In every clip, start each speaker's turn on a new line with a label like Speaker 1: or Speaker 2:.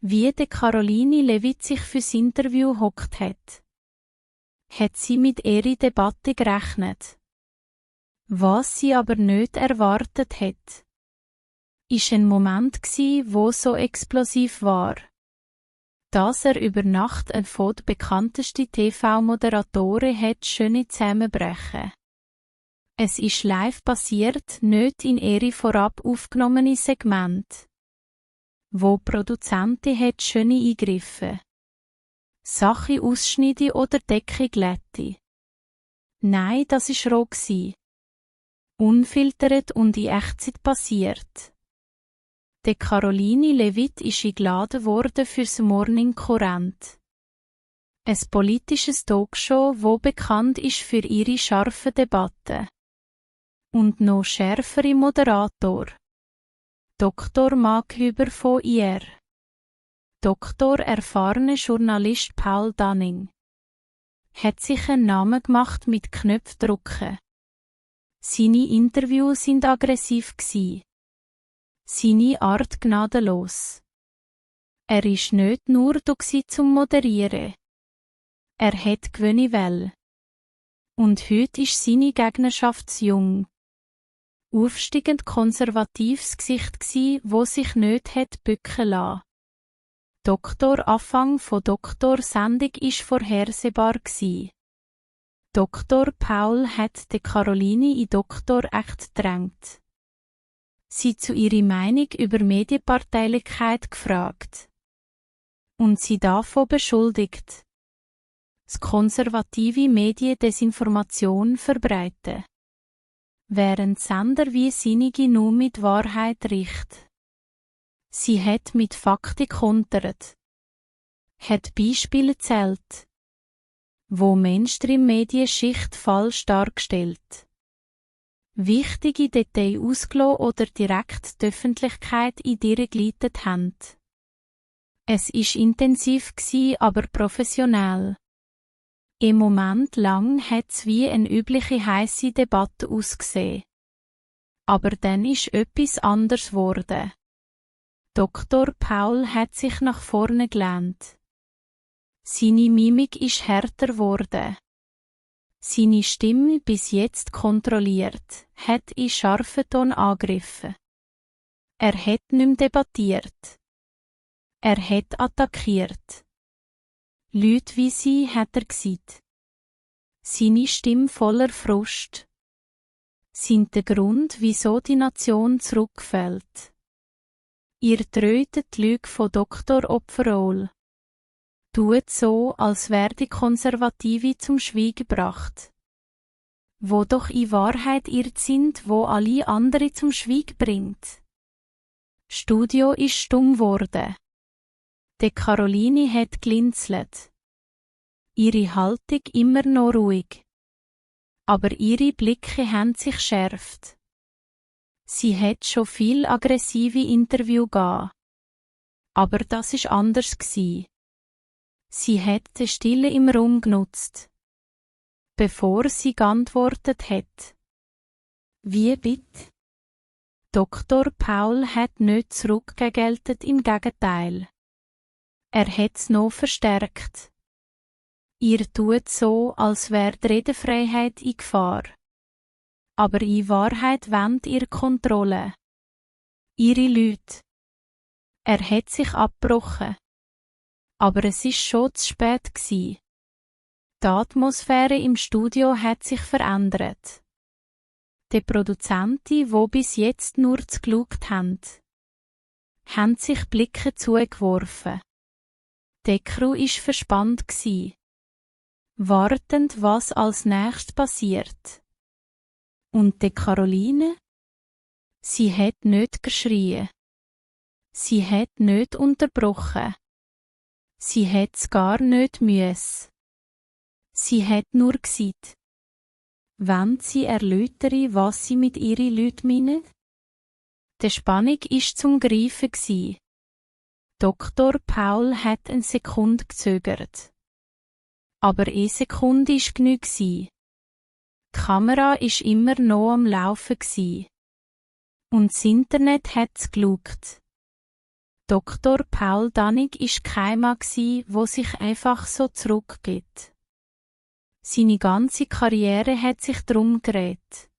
Speaker 1: Wie der Caroline Levitt sich fürs Interview hockt hat. Hat sie mit ihrer Debatte gerechnet? Was sie aber nicht erwartet hat, ist ein Moment wo so explosiv war, dass über Nacht ein von den bekanntesten TV-Moderatoren hat schöne zusammenbrechen. Es ist live passiert, nicht in ihre vorab aufgenommene Segment, wo Produzentin hat schöne eingriffen. Sache ausschneiden oder Decke glätte. Nein, das ist roh gsi. Unfiltert und in Echtzeit passiert. Die Caroline Levitt ist eingeladen worden fürs Morning Kurrent. Ein politisches Talkshow, wo bekannt ist für ihre scharfen Debatten. Und noch schärfere Moderator. Dr. Markhüber von IR. Dr. erfahrene Journalist Paul Dunning. Hat sich einen Namen gemacht mit Knopfdrucken. Seine Interviews sind aggressiv gsi. Seine Art gnadenlos. Er ist nicht nur da zum Moderieren. Er hat gewöhne well. Und heute ist seine Gegnerschaft jung. Aufsteigend konservatives Gesicht gsi, wo sich nicht hat bücken lassen. Doktor Anfang von Doktor Sendung ist vorhersehbar gsi. Dr. Paul hat die Caroline in Doktor echt drängt. Sie zu ihrer Meinung über Medienparteilichkeit gefragt. Und sie davon beschuldigt. Das konservative Medien Desinformation verbreiten. Während Sender wie seinige nur mit Wahrheit richt. Sie hat mit Fakten kontert. Hat Beispiele erzählt, wo Mainstream-Medienschicht falsch dargestellt. Wichtige Details ausgelassen oder direkt die Öffentlichkeit in dir geleitet haben. Es ist intensiv gsi, aber professionell. Im Moment lang hat's wie eine übliche heisse Debatte ausgesehen. Aber dann ist etwas anders geworden. Dr. Paul hat sich nach vorne gelehnt. Seine Mimik ist härter geworden. Seine Stimme, bis jetzt kontrolliert, hat in scharfen Ton angegriffen. Er hat nicht mehr debattiert. Er hat attackiert. Leute wie sie hat er gesagt. Seine Stimme voller Frust sind der Grund, wieso die Nation zurückfällt. Ihr trötet die Lüge von Dr. Opferol. Tut so, als wär die Konservative zum Schweigen gebracht. Wo doch in Wahrheit irrt sind, wo alle andere zum Schweigen bringt. Studio ist stumm worden. Die Caroline hat glinzelt. Ihre Haltung immer noch ruhig. Aber ihre Blicke haben sich schärft. Sie hat schon viel aggressive Interview gehabt. Aber das ist anders gsi. Sie hat die Stille im Raum genutzt. Bevor sie geantwortet hat. Wie bitte? Dr. Paul hat nicht zurückgegeltet, im Gegenteil. Er hat's noch verstärkt. Ihr tut so, als wäre die Redefreiheit in Gefahr. Aber in Wahrheit wendet ihr Kontrolle. Ihre Leute. Er hat sich abgebrochen. Aber es ist schon zu spät gsi. Die Atmosphäre im Studio hat sich verändert. Die Produzenten, die bis jetzt nur geschaut haben sich Blicke zugeworfen. Die Crew ist verspannt gsi. Wartend, was als nächstes passiert. Und die Caroline? Sie hat nicht geschrien. Sie hat nicht unterbrochen. Sie hat's gar nicht müssen. Sie hat nur gesagt. Wenn sie erläutere, was sie mit ihren Leuten meinen? Die Spannung ist zum Greifen gsi. Dr. Paul hat eine Sekunde gezögert. Aber eine Sekunde ist genug gsi. Die Kamera ist immer noch am Laufen gsi. Und das Internet hat's geschaut. Dr. Paul Dannig war kein Mann, der sich einfach so zurückgibt. Seine ganze Karriere hat sich darum gedreht,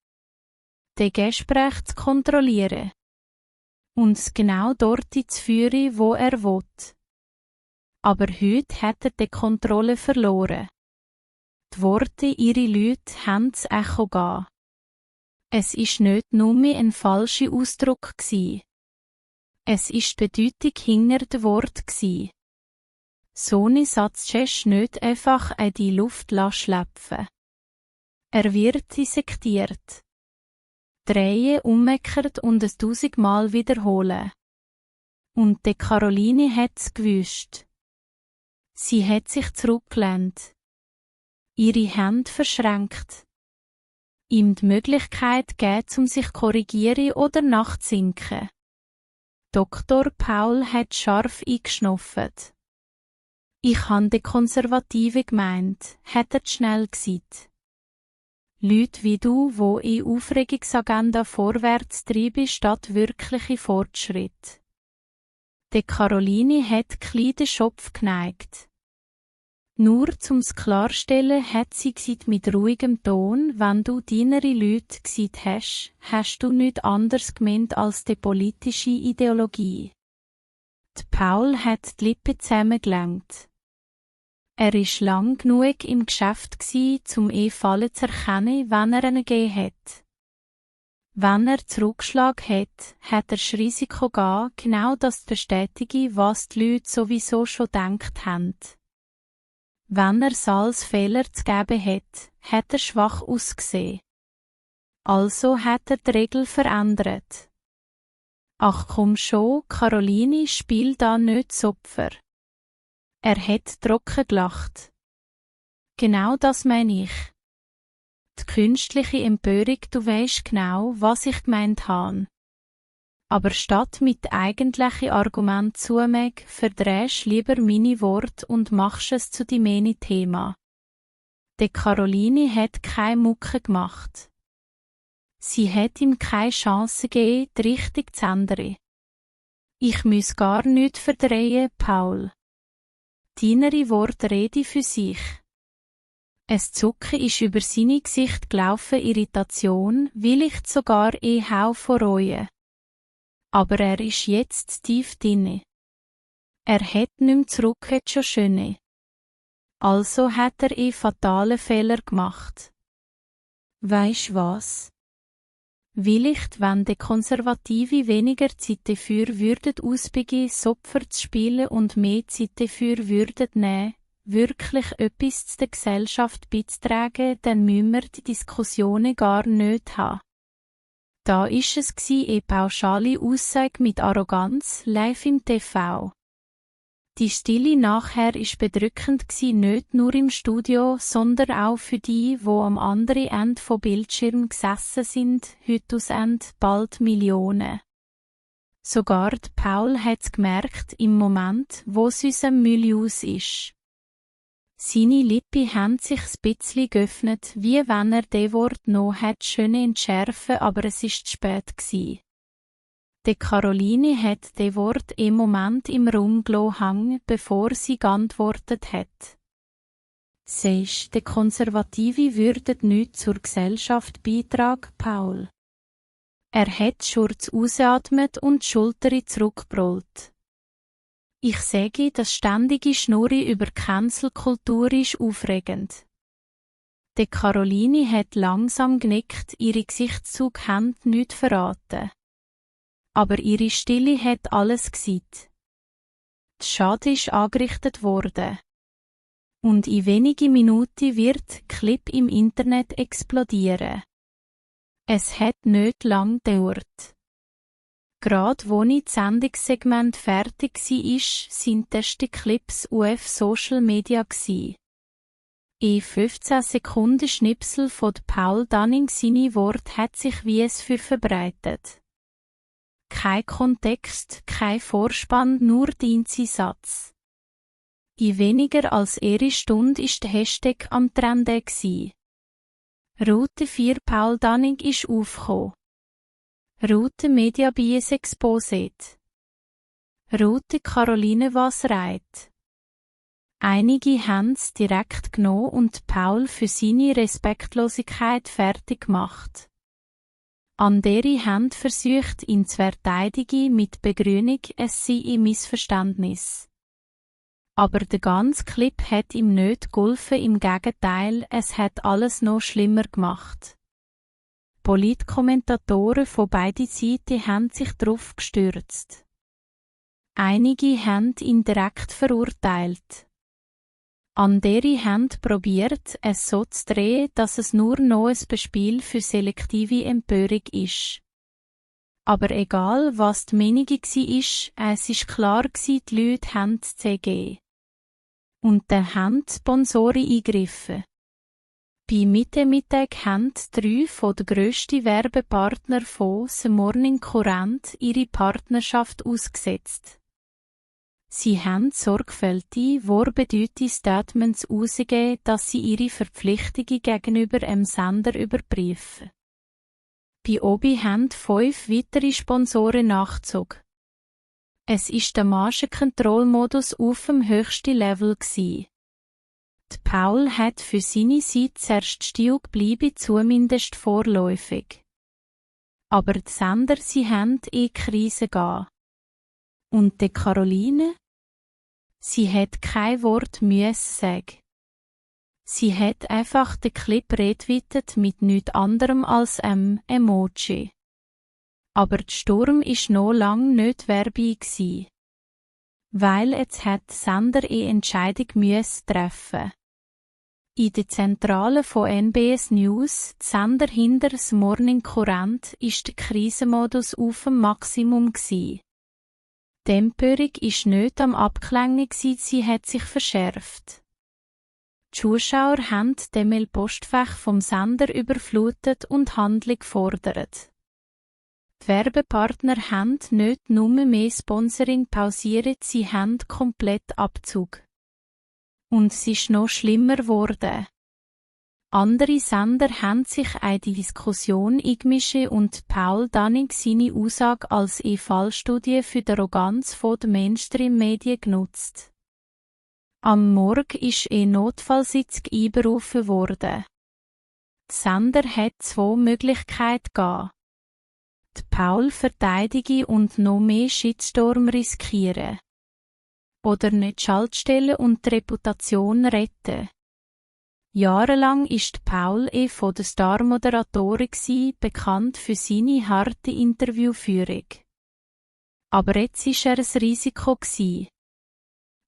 Speaker 1: den Gespräch zu kontrollieren und es genau dort zu führen, wo er will. Aber heute hat er die Kontrolle verloren. Die Worte ihrer Leute haben das Echo gegeben. Es ist nicht nur mehr ein falscher Ausdruck gsi. Es ist die Bedeutung hinter dem Wort gsi. So ein Satz ist nicht einfach in die Luft schlepfen. Er wird dissektiert, drehen, ummeckert und es 1000-mal wiederholen. Und die Caroline hat's gewusst. Sie hat sich zurückgelehnt, ihre Hände verschränkt, ihm die Möglichkeit gegeben, um sich korrigieren oder nachzusinken. Dr. Paul hat scharf eingeschnauft. Ich han de Konservative gemeint, hat er schnell gesagt. Leute wie du, wo in Aufregungsagenda vorwärts treiben statt wirkliche Fortschritt. De Caroline hat klein den Schopf geneigt. Nur zum's klarstellen hat sie gesagt mit ruhigem Ton, wenn du deinere Leute gesagt hast, hast du nicht anders gemeint als die politische Ideologie. Die Paul hat die Lippen zusammengelenkt. Er ist lang genug im Geschäft gsi, Fallen zu erkennen, wenn er einen gegeben hat. Wenn er zurückgeschlagen hat er das Risiko gegeben, genau das zu bestätigen, was die Leute sowieso schon gedacht haben. Wenn er es als Fehler zu geben hat er schwach ausgesehen. Also hat er die Regel verändert. Ach komm schon, Caroline, spiel da nicht das Opfer. Er hat trocken gelacht. Genau das meine ich. Die künstliche Empörung, du weisst genau, was ich gemeint habe. Aber statt mit eigentlichen Argumenten zumeg, verdrehst lieber meine Worte und machst es zu deinem Thema. Die Caroline hat keine Mucke gemacht. Sie hat ihm keine Chance gegeben, die Richtung zu ändern. Ich muss gar nichts verdrehen, Paul. Deine Worte reden für sich. Ein Zucken ist über seine Gesicht gelaufen, Irritation, vielleicht sogar Hauch von Reue. Aber er ist jetzt tief drinne. Er hat nicht mehr zurück, hat schon schöne. Also hat er fatalen Fehler gemacht. Weisst was? Vielleicht, wenn die Konservative weniger Zeit dafür würden ausbegeben, Opfer zu spielen und mehr Zeit dafür würden nehmen, wirklich etwas zu der Gesellschaft beizutragen, dann müssen wir die Diskussionen gar nicht haben. Da ist es eine pauschale Aussage mit Arroganz, live im TV. Die Stille nachher ist bedrückend nicht nur im Studio, sondern auch für die, wo am anderen Ende vom Bildschirm gesessen sind, heute aus bald Millionen. Sogar Paul hat's gemerkt im Moment, wo es uns am Müll aus ist. Seine Lippen haben sich ein bisschen geöffnet, wie wenn er das Wort noch hätte schön entschärfen, aber es ist zu spät gsi. Die Caroline hat das Wort im Moment im Raum hängen, bevor sie geantwortet hat. Sagst, die Konservative würden nicht zur Gesellschaft beitragen, Paul. Er hat Schurz ausgeatmet und die Schultern zurückgerollt. Ich sage, das ständige Schnurren über Cancelkultur ist aufregend. Die Caroline hat langsam genickt, ihre Gesichtszüge haben nichts verraten. Aber ihre Stille hat alles gesagt. Der Schaden ist angerichtet worden. Und in wenigen Minuten wird der Clip im Internet explodieren. Es hat nicht lang gedauert. Gerade wo das Sendungssegment fertig war, sind die ersten Clips auf Social Media gsi. In 15 Sekunden Schnipsel von Paul Dannig seine Worte hat sich wie es für verbreitet. Kein Kontext, kein Vorspann, nur der einzige Satz. In weniger als eine Stunde ist der Hashtag am Trenden gsi. Route 4 Paul Dannig ist aufgekommen. Route Media Bias exposed. Rote Caroline was reit. Einige haben's direkt genommen und Paul für seine Respektlosigkeit fertig gemacht. Andere haben versucht, ihn zu verteidigen mit Begründung, es sei ein Missverständnis. Aber der ganze Clip hat ihm nicht geholfen, im Gegenteil, es hat alles noch schlimmer gemacht. Politkommentatoren von beiden Seiten haben sich darauf gestürzt. Einige haben ihn direkt verurteilt. Andere haben probiert, es so zu drehen, dass es nur noch ein Beispiel für selektive Empörung ist. Aber egal, was die Meinung war, es ist klar, die Leute haben das CG. Und dann haben die Sponsoren eingegriffen. Bei Mittag haben 3 von den grössten Werbepartner von The Morning Courant ihre Partnerschaft ausgesetzt. Sie haben sorgfältig wortbedeutende Statements herausgegeben, dass sie ihre Verpflichtungen gegenüber dem Sender überprüfen. Bei Obi haben 5 weitere Sponsoren nachgezogen. Es war der Margenkontrollmodus auf dem höchsten Level gewesen. Die Paul hat für seine Seite zuerst still geblieben, zumindest vorläufig. Aber die Sender, sie haben in Krise gehen. Und die Caroline? Sie hat kein Wort müssen sagen. Sie hat einfach den Clip retweetet mit nichts anderem als einem Emoji. Aber der Sturm war noch lange nicht Werbung gewesen. Weil jetzt hat der Sender eine Entscheidung müssen treffen. In der Zentrale von NBS News, die Sender hinter das Morning Courant, ist der Krisenmodus auf dem Maximum gewesen. Die Empörung war nicht am Abklingen, sie hat sich verschärft. Die Zuschauer haben die E-Mail-Postfach vom Sender überflutet und Handlung gefordert. Die Werbepartner haben nicht nur mehr Sponsoring pausiert, sie haben komplett Abzug. Und es ist noch schlimmer geworden. Andere Sender haben sich in die Diskussion eingemischt und Paul Dunning seine Aussage als eine Fallstudie für die Arroganz der Mainstream-Medien genutzt. Am Morgen ist eine Notfallsitzung einberufen worden. Der Sender hat 2 Möglichkeiten gegeben. Die Paul verteidigen und noch mehr Shitstorm riskieren. Oder nicht Schaltstellen und die Reputation retten. Jahrelang ist Paul von den Star-Moderatoren bekannt für seine harte Interviewführung. Aber jetzt war er ein Risiko.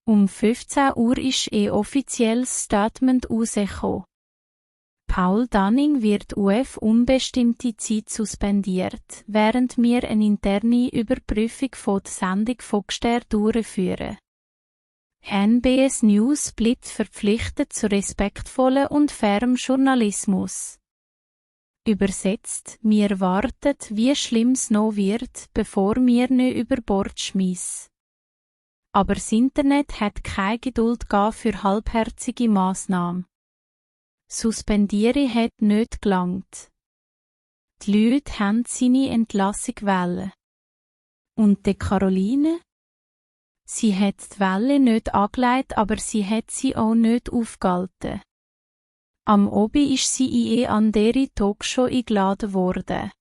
Speaker 1: Um 15 Uhr ist ein offizielles Statement rausgekommen. Paul Dunning wird auf unbestimmte Zeit suspendiert, während wir eine interne Überprüfung von der Sendung Foxter durchführen. NBS News bleibt verpflichtet zu respektvollem und fairem Journalismus. Übersetzt, wir warten, wie schlimm es noch wird, bevor wir nicht über Bord schmeissen. Aber das Internet hat keine Geduld für halbherzige Massnahmen. Suspendieren hat nicht gelangt. Die Leute haben seine Entlassung gewählt. Und die Caroline? Sie hat die Welle nicht angelegt, aber sie hat sie auch nicht aufgehalten. Am Obi ist sie in eine andere Talkshow eingeladen worden.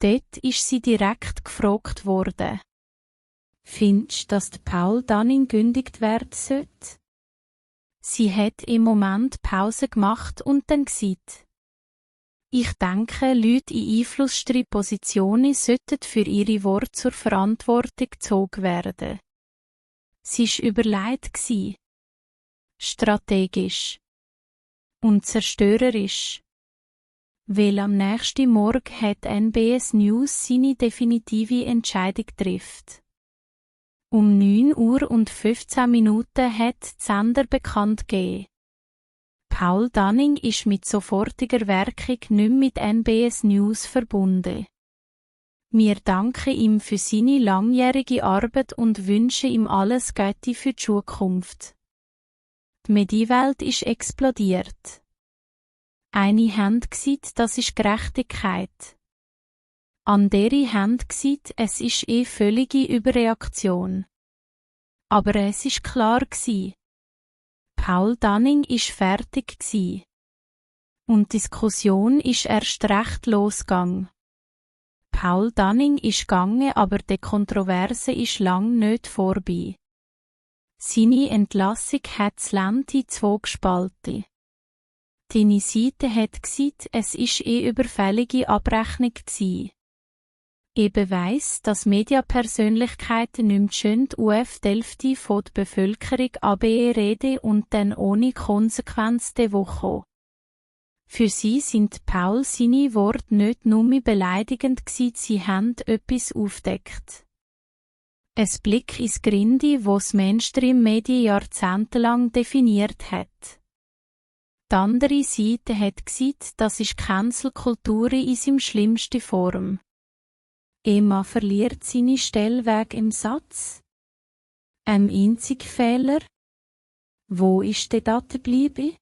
Speaker 1: Dort ist sie direkt gefragt worden. Findest du, dass Paul Dunning gekündigt werden sollte? Sie hat im Moment Pause gemacht und dann gesagt: Ich denke, Leute in einflussreichen Positionen sollten für ihre Worte zur Verantwortung gezogen werden. Sie war überlegt, strategisch und zerstörerisch. Weil am nächsten Morgen hat NBS News seine definitive Entscheidung getroffen. Um 9 Uhr und 15 Minuten hat der Sender bekannt gegeben. Paul Dunning ist mit sofortiger Wirkung nicht mehr mit NBS News verbunden. Wir danken ihm für seine langjährige Arbeit und wünschen ihm alles Gute für die Zukunft. Die Medienwelt ist explodiert. Eine hat gesagt, das ist Gerechtigkeit. Andere haben gesagt, es ist völlige Überreaktion. Aber es ist klar gsi. Paul Dunning ist fertig gsi. Und die Diskussion ist erst recht losgegangen. Paul Dunning ist gegangen, aber die Kontroverse ist lang nicht vorbei. Seine Entlassung hat das Land in zwei gespalten. Die eine Seite hat gesagt, es ist überfällige Abrechnung gsi. Eben weiss, dass Mediapersönlichkeiten nicht mehr schön die UF-Hälfte von der Bevölkerung reden und dann ohne Konsequenz de Woche. Für sie sind Paul seine Worte nicht nur beleidigend gsi, sie haben etwas aufdeckt. Ein Blick ins Grinde, wo das Mainstream-Medien jahrzehntelang definiert hat. Die andere Seite hat gesagt, das ist Cancel-Kultur in seiner schlimmsten Form. Emma verliert seine Stelle wegen im Satz. Einziger Fehler? Wo ist die Daten geblieben?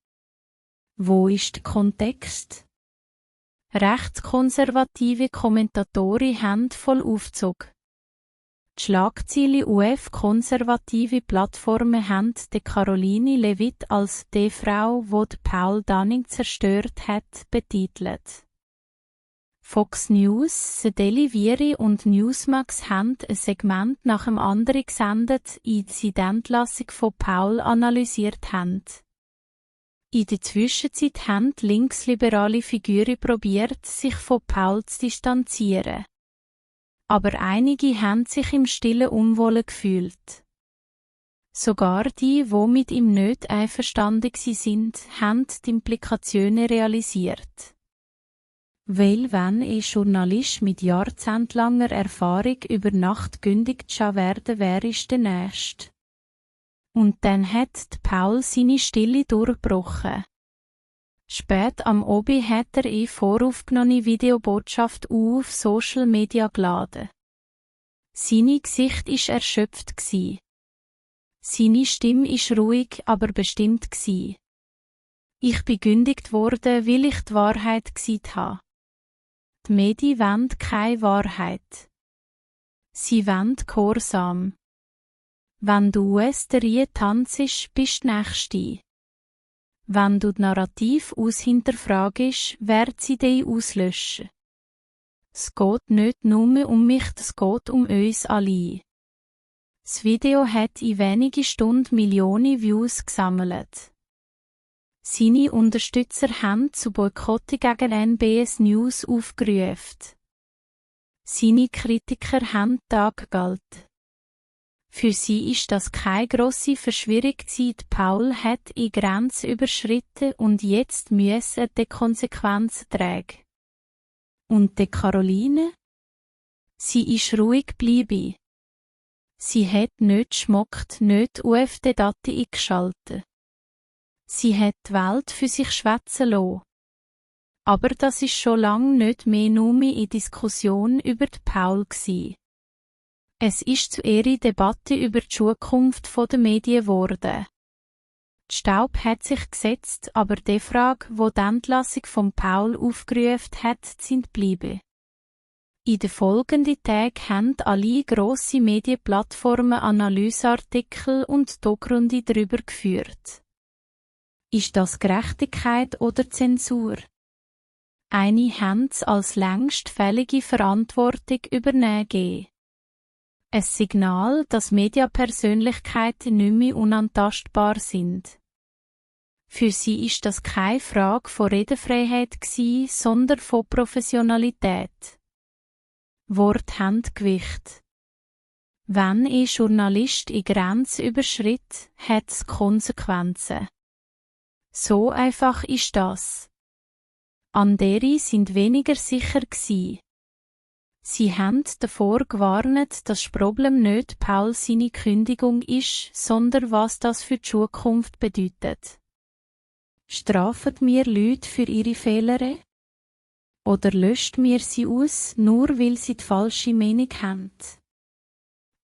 Speaker 1: Wo ist der Kontext? Rechtskonservative Kommentatoren haben voll aufgezogen. Die Schlagzeile UF-konservative Plattformen haben die Caroline Levitt als die Frau, die Paul Dunning zerstört hat, betitelt. Fox News, The Daily Wire und Newsmax haben ein Segment nach dem anderen gesendet, in die Entlassung von Paul analysiert haben. In der Zwischenzeit haben linksliberale Figuren probiert, sich von Paul zu distanzieren. Aber einige haben sich im Stillen unwohl gefühlt. Sogar die mit ihm nicht einverstanden sind, haben die Implikationen realisiert. Weil wenn ein Journalist mit jahrzehntelanger Erfahrung über Nacht gekündigt werden, wer ist der Nächste? Und dann hat Paul seine Stille durchgebrochen. Spät am Abend hat er eine voraufgenommene Videobotschaft auf Social Media geladen. Seine Gesicht ist erschöpft gsi. Seine Stimme ist ruhig, aber bestimmt gsi. Ich bin gekündigt worden, weil ich die Wahrheit gesagt habe. Die Medien wollen keine Wahrheit. Sie wollen Gehorsam. Wenn du US-Terie tanzest, bist du Nächste. Wenn du das Narrativ hinterfragst, wird sie dich auslöschen. Es geht nicht nur um mich, es geht um uns alle. Das Video hat in wenigen Stunden Millionen Views gesammelt. Seine Unterstützer haben zu Boykotten gegen NBS News aufgerufen. Seine Kritiker haben Tag gehalten. Für sie ist das keine grosse Verschwörung gewesen. Paul hat die Grenze überschritten und jetzt muss er die Konsequenzen tragen. Und die Caroline? Sie ist ruhig geblieben. Sie hat nicht geschmockt, nicht UFD-Daten eingeschaltet. Sie hat die Welt für sich schwätzen lassen. Aber das ist schon lange nicht mehr nur in Diskussion über die Paul gsi. Es ist zu ihrer Debatte über die Zukunft der Medien geworden. Der Staub hat sich gesetzt, aber die Frage, die Entlassung von Paul aufgerufen hat, sind geblieben. In den folgenden Tagen haben alle grosse Medienplattformen Analyseartikel und Dokrunde darüber geführt. Ist das Gerechtigkeit oder Zensur? Eine haben es als längst fällige Verantwortung übernehmen. Ein Signal, dass Mediapersönlichkeiten nicht mehr unantastbar sind. Für sie ist das keine Frage von Redefreiheit gsi, sondern von Professionalität. Worte haben Gewicht. Wenn ein Journalist eine Grenze überschritt, hat es Konsequenzen. So einfach ist das. Andere sind weniger sicher gsi. Sie haben davor gewarnt, dass das Problem nicht Paul seine Kündigung ist, sondern was das für die Zukunft bedeutet. Strafen wir Leute für ihre Fehler? Oder löscht wir sie aus, nur weil sie die falsche Meinung haben?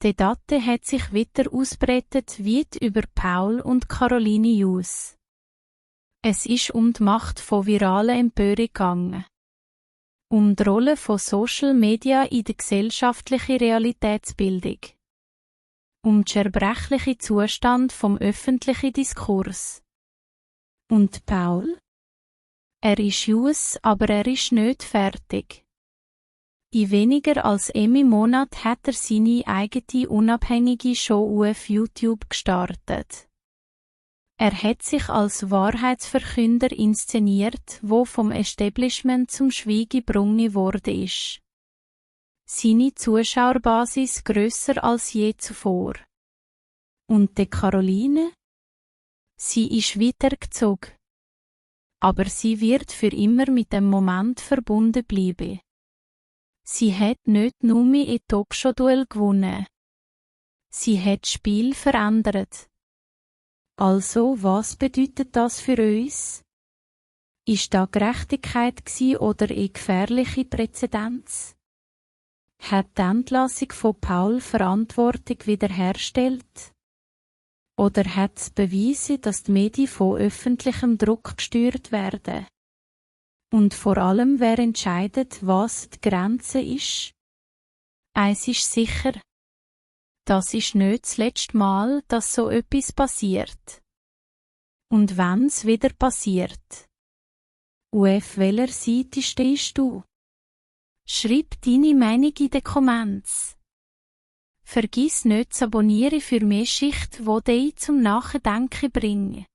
Speaker 1: Die Debatte hat sich weiter ausbreitet weit über Paul und Caroline Jus. Es ist um die Macht von viralen Empörung gegangen. Um die Rolle von Social Media in der gesellschaftlichen Realitätsbildung. Um den zerbrechlichen Zustand vom öffentlichen Diskurs. Und Paul? Er ist Jus, aber er ist nicht fertig. In weniger als einem Monat hat er seine eigene unabhängige Show auf YouTube gestartet. Er hat sich als Wahrheitsverkünder inszeniert, wo vom Establishment zum Schweigen gebrungen worden ist. Seine Zuschauerbasis grösser als je zuvor. Und die Caroline? Sie ist weitergezogen. Aber sie wird für immer mit dem Moment verbunden bleiben. Sie hat nicht nur ein Talkshow-Duell gewonnen. Sie hat das Spiel verändert. Also, was bedeutet das für uns? Ist da Gerechtigkeit oder eine gefährliche Präzedenz? Hat die Entlassung von Paul Verantwortung wiederhergestellt? Oder hat es Beweise, dass die Medien von öffentlichem Druck gesteuert werden? Und vor allem, wer entscheidet, was die Grenze ist? Eins ist sicher. Das ist nicht das letzte Mal, dass so etwas passiert. Und wenn's wieder passiert? Auf welcher Seite stehst du? Schreib deine Meinung in die Comments. Vergiss nicht zu abonnieren für mehr Schichten, die dich zum Nachdenken bringen.